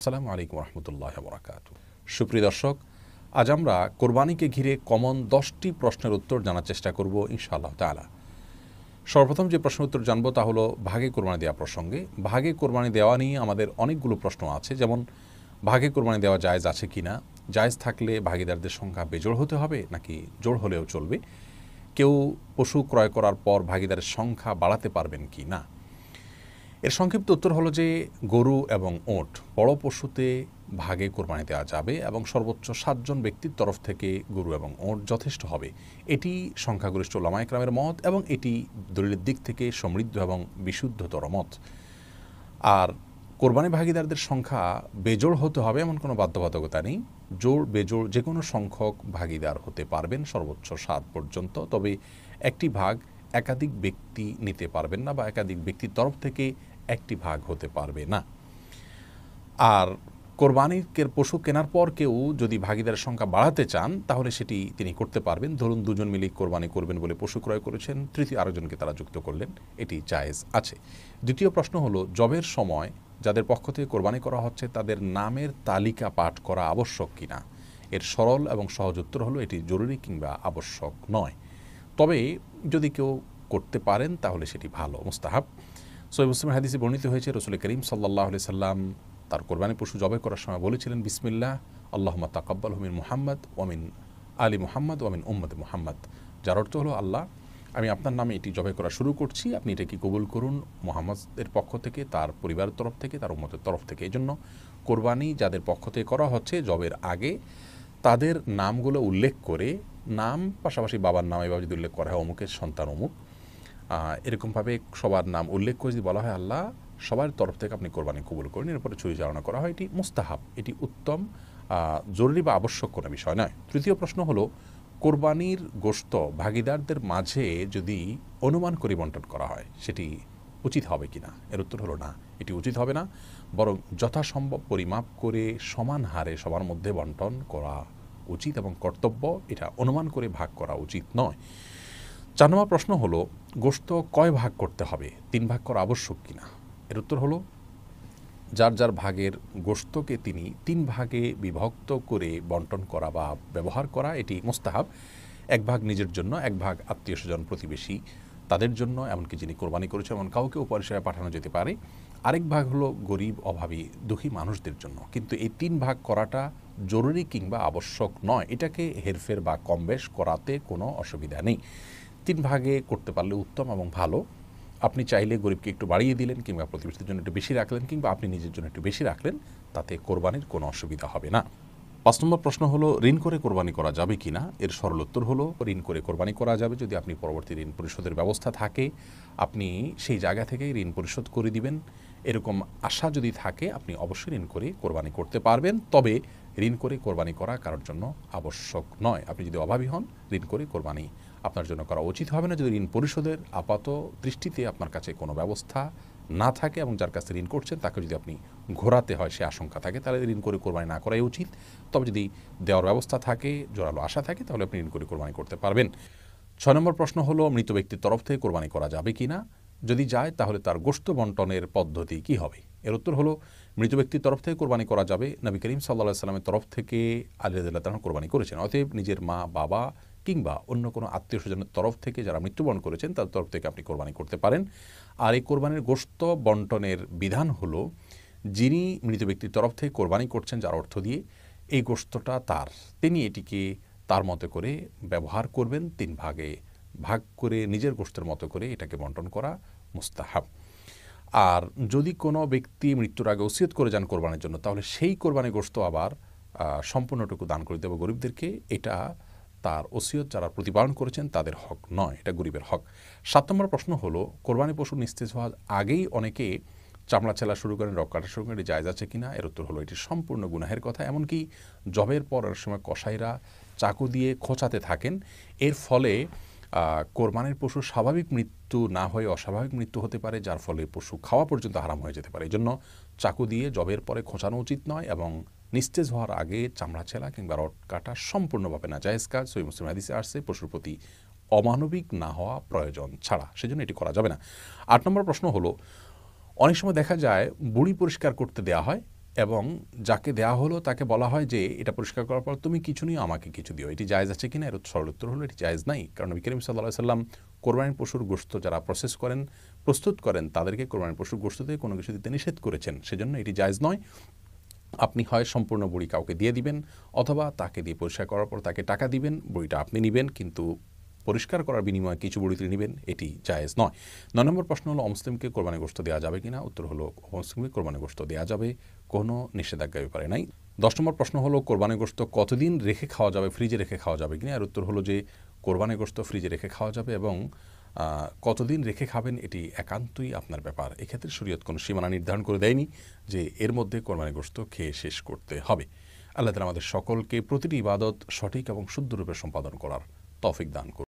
আসসালামু আলাইকুম রহমতুল্লাহ বরাকাতুহু। সুপ্রিয় দর্শক, আজ আমরা কোরবানিকে ঘিরে কমন 10টি প্রশ্নের উত্তর জানার চেষ্টা করব ইনশাআল্লাহ তাআলা। সর্বপ্রথম যে প্রশ্নের উত্তর জানবো তা হলো ভাগে কোরবানি দেওয়া প্রসঙ্গে। ভাগে কোরবানি দেওয়া নিয়ে আমাদের অনেকগুলো প্রশ্ন আছে, যেমন ভাগে কোরবানি দেওয়া জায়েজ আছে কিনা, জায়েজ থাকলে ভাগীদারদের সংখ্যা বেজোড় হতে হবে নাকি জোড় হলেও চলবে, কেউ পশু ক্রয় করার পর ভাগীদারের সংখ্যা বাড়াতে পারবেন কি না। এর সংক্ষিপ্ত উত্তর হলো যে গরু এবং ওট বড় পশুতে ভাগে কোরবানি দেওয়া যাবে এবং সর্বোচ্চ 7 জন ব্যক্তির তরফ থেকে গরু এবং ওট যথেষ্ট হবে। এটি সংখ্যাগরিষ্ঠ উলামায়ে কেরামের মত এবং এটি দলিলের দিক থেকে সমৃদ্ধ এবং বিশুদ্ধতর মত। আর কোরবানি ভাগীদারদের সংখ্যা বেজোড় হতে হবে এমন কোনো বাধ্যবাধকতা নেই। জোড় বেজোড় যে কোনো সংখ্যক ভাগীদার হতে পারবেন, সর্বোচ্চ 7 পর্যন্ত। তবে একটি ভাগ একাধিক ব্যক্তি নিতে পারবেন না বা একাধিক ব্যক্তির তরফ থেকে একটি ভাগ হতে পারবে না। আর কোরবানির পশু কেনার পর কেউ যদি ভাগীদারের সংখ্যা বাড়াতে চান তাহলে সেটি তিনি করতে পারবেন। ধরুন দুজন মিলে কোরবানি করবেন বলে পশু ক্রয় করেছেন, তৃতীয় আরেকজনকে তারা যুক্ত করলেন, এটি জায়েজ আছে। দ্বিতীয় প্রশ্ন হলো জবের সময় যাদের পক্ষ থেকে কোরবানি করা হচ্ছে তাদের নামের তালিকা পাঠ করা আবশ্যক কিনা। এর সরল এবং সহজ উত্তর হলো এটি জরুরি কিংবা আবশ্যক নয়। তবে যদি কেউ করতে পারেন তাহলে সেটি ভালো, মুস্তাহাব। সহিহ মুসলিমের হাদিসে বর্ণিত হয়েছে রাসূল করিম সাল্লাল্লাহু আলাইহি সাল্লাম তার কোরবানি পশু জবাই করার সময় বলেছিলেন, বিসমিল্লাহ আল্লাহুম্মা তাকাব্বালহু মিন মুহাম্মদ ওয়া মিন আলি মুহাম্মদ ওয়া মিন উম্মতি মুহাম্মদ। যার অর্থ হলো, আল্লাহ আমি আপনার নামে এটি জবাই করা শুরু করছি, আপনি এটাকে কবুল করুন মুহাম্মদের পক্ষ থেকে, তার পরিবারের তরফ থেকে, তার উম্মতের তরফ থেকে। এই জন্য কোরবানি যাদের পক্ষ থেকে করা হচ্ছে জবের আগে তাদের নামগুলো উল্লেখ করে, নাম পাশাপাশি বাবার নাম এভাবে যদি উল্লেখ করা হয় অমুকের সন্তান অমুক, এরকমভাবে সবার নাম উল্লেখ করে যদি বলা হয় আল্লাহ সবার তরফ থেকে আপনি কোরবানি কবুল করুন, এরপরে ছুরি চালনা করা হয়, এটি মুস্তাহাব, এটি উত্তম, জরুরি বা আবশ্যক কোনো বিষয় নয়। তৃতীয় প্রশ্ন হলো কোরবানির গোশত ভাগীদারদের মাঝে যদি অনুমান করে বন্টন করা হয় সেটি উচিত হবে কি না। এর উত্তর হলো না, এটি উচিত হবে না, বরং যথাসম্ভব পরিমাপ করে সমান হারে সবার মধ্যে বন্টন করা উচিত এবং কর্তব্য। এটা অনুমান করে ভাগ করা উচিত নয়। 4 নম্বর প্রশ্ন হলো গোশত কয় ভাগ করতে হবে, 3 ভাগ করা আবশ্যক কিনা। এর উত্তর হলো যার যার ভাগের গোশতকে তিনি 3 ভাগে বিভক্ত করে বন্টন করা বা ব্যবহার করা এটি মুস্তাহাব। 1 ভাগ নিজের জন্য, 1 ভাগ আত্মীয় স্বজন প্রতিবেশী তাদের জন্য, এমনকি যিনি কোরবানি করেছেন এমন কাউকেও পরিসরে পাঠানো যেতে পারে। আরেক ভাগ হলো গরিব অভাবী দুঃখী মানুষদের জন্য। কিন্তু এই 3 ভাগ করাটা জরুরি কিংবা আবশ্যক নয়, এটাকে হেরফের বা কমবেশ করাতে কোনো অসুবিধা নেই। 3 ভাগে করতে পারলে উত্তম এবং ভালো। আপনি চাইলে গরিবকে একটু বাড়িয়ে দিলেন কিংবা প্রতিবেশীদের জন্য একটু বেশি রাখলেন কিংবা আপনি নিজের জন্য একটু বেশি রাখলেন, তাতে কোরবানির কোনো অসুবিধা হবে না। 5 নম্বর প্রশ্ন হলো ঋণ করে কোরবানি করা যাবে কি না। এর সরল উত্তর হলো ঋণ করে কোরবানি করা যাবে যদি আপনি পরবর্তী ঋণ পরিশোধের ব্যবস্থা থাকে, আপনি সেই জায়গা থেকেই ঋণ পরিশোধ করে দিবেন, এরকম আশা যদি থাকে আপনি অবশ্যই ঋণ করে কোরবানি করতে পারবেন। তবে ঋণ করে কোরবানি করা কারোর জন্য আবশ্যক নয়। আপনি যদি অভাবী হন ঋণ করে কোরবানি আপনার জন্য করা উচিত হবে না, যদি ঋণ পরিশোধের আপাত দৃষ্টিতে আপনার কাছে কোনো ব্যবস্থা না থাকে এবং যার কাছে ঋণ করছেন তাকে যদি আপনি ঘোরাতে হয় সে আশঙ্কা থাকে, তাহলে ঋণ করে কোরবানি না করাই উচিত। তবে যদি দেওয়ার ব্যবস্থা থাকে, জোরালো আশা থাকে, তাহলে আপনি ঋণ করে কোরবানি করতে পারবেন। 6 নম্বর প্রশ্ন হলো মৃত ব্যক্তির তরফ থেকে কোরবানি করা যাবে কি না। যদি যায় তাহলে তার গোশত বন্টনের পদ্ধতি কি হবে। এর উত্তর হলো মৃত ব্যক্তির তরফ থেকে কোরবানি করা যাবে। নবী করিম সাল্লাল্লাহু আলাইহি সাল্লামের তরফ থেকে আলী রাদিয়াল্লাহু তাআলা কোরবানি করেছেন। অতএব নিজের মা বাবা কিংবা অন্য কোনো আত্মীয় স্বজনের তরফ থেকে যারা মৃত্যুবরণ করেছেন তাদের তরফ থেকে আপনি কোরবানি করতে পারেন। আর এই কোরবানির গোশত বন্টনের বিধান হলো যিনি মৃত ব্যক্তির তরফ থেকে কোরবানি করছেন যার অর্থ দিয়ে এই গোশতটা তার, তিনি এটিকে তার মতো করে ব্যবহার করবেন, 3 ভাগে ভাগ করে নিজের গোশতের মতো করে এটাকে বন্টন করা মুস্তাহাব। আর যদি কোনো ব্যক্তি মৃত্যুর আগে ওসিয়ত করে যান কোরবানির জন্য তাহলে সেই কোরবানি গোশত আবার সম্পূর্ণটুকু দান করে দেব গরিবদেরকে। এটা তার ওসিয়ত যারা প্রতিপালন করেছেন তাদের হক নয়, এটা গরিবের হক। 7 নম্বর প্রশ্ন হলো কোরবানি পশু নিস্তেজ হওয়ার আগেই অনেকে চামড়া ছেলা শুরু করেন, রক কাটা শুরু করেন, এটি জায়েজ আছে কিনা। এর উত্তর হলো এটি সম্পূর্ণ গুনাহের কথা। এমনকি জবের পর সময় কসাইরা চাকু দিয়ে খোঁচাতে থাকেন, এর ফলে কোরবানির পশু স্বাভাবিক মৃত্যু না হয়ে অস্বাভাবিক মৃত্যু হতে পারে, যার ফলে পশু খাওয়া পর্যন্ত হারাম হয়ে যেতে পারে। এই জন্য চাকু দিয়ে জবের পরে খোঁচানো উচিত নয় এবং নিস্তেজ হওয়ার আগে চামড়া ছেলা কিংবা রড কাটা সম্পূর্ণভাবে না জায়েজ কাজ। সহিহ মুসলিম হাদিসে আসছে পশুর প্রতি অমানবিক না হওয়া প্রয়োজন ছাড়া, সেজন্য এটি করা যাবে না। 8 নম্বর প্রশ্ন হলো অনেক সময় দেখা যায় বুড়ি পরিষ্কার করতে দেওয়া হয়, এবং যাকে দেয়া হলো তাকে বলা হয় যে এটা পরিষ্কার করার পর তুমি কিছু নিও আমাকে কিছু দিও, এটি জায়েজ আছে কিনা? এর সরল উত্তর হলো এটি জায়েজ নাই। কারণ নবী করিম সাল্লাল্লাহু আলাইহি সাল্লাম কোরবানির পশুর গোশত যারা প্রস্তুত করেন তাদেরকে কোরবানির পশুর গোশত থেকে কোনো কিছু দিতে নিষেধ করেছেন, সেজন্য এটি জায়েজ নয়। আপনি হয় সম্পূর্ণ বড়ি কাউকে দিয়ে দিবেন অথবা তাকে দিয়ে পরিষ্কার করার পর তাকে টাকা দিবেন, বড়িটা আপনি নিবেন, কিন্তু পরিষ্কার করার বিনিময়ে কিছু বড়ি তিনি নেবেন, এটি জায়েজ নয়। ৯ নম্বর প্রশ্ন হলো অমুসলিমকে কোরবানি গোশত দেওয়া যাবে কিনা? উত্তর হলো অমুসলিমকে কোরবানি গোশত দেওয়া যাবে, কোনো নিষেধাজ্ঞার ব্যাপারে নাই। ১০ নম্বর প্রশ্ন হলো কোরবানি গোশত কতদিন রেখে খাওয়া যাবে, ফ্রিজে রেখে খাওয়া যাবে কিনা? এর উত্তর হলো যে কোরবানি গোশত ফ্রিজে রেখে খাওয়া যাবে এবং কতদিন রেখে খাবেন এটি একান্তই আপনার ব্যাপার। এক্ষেত্রে শরীয়ত কোনো সীমানা নির্ধারণ করে দেয়নি যে এর মধ্যে কোরবানি গোশত খেয়ে শেষ করতে হবে। আল্লাহ তাআলা আমাদের সকলকে প্রতিটি ইবাদত সঠিক এবং শুদ্ধরূপে সম্পাদন করার তৌফিক দান করুন।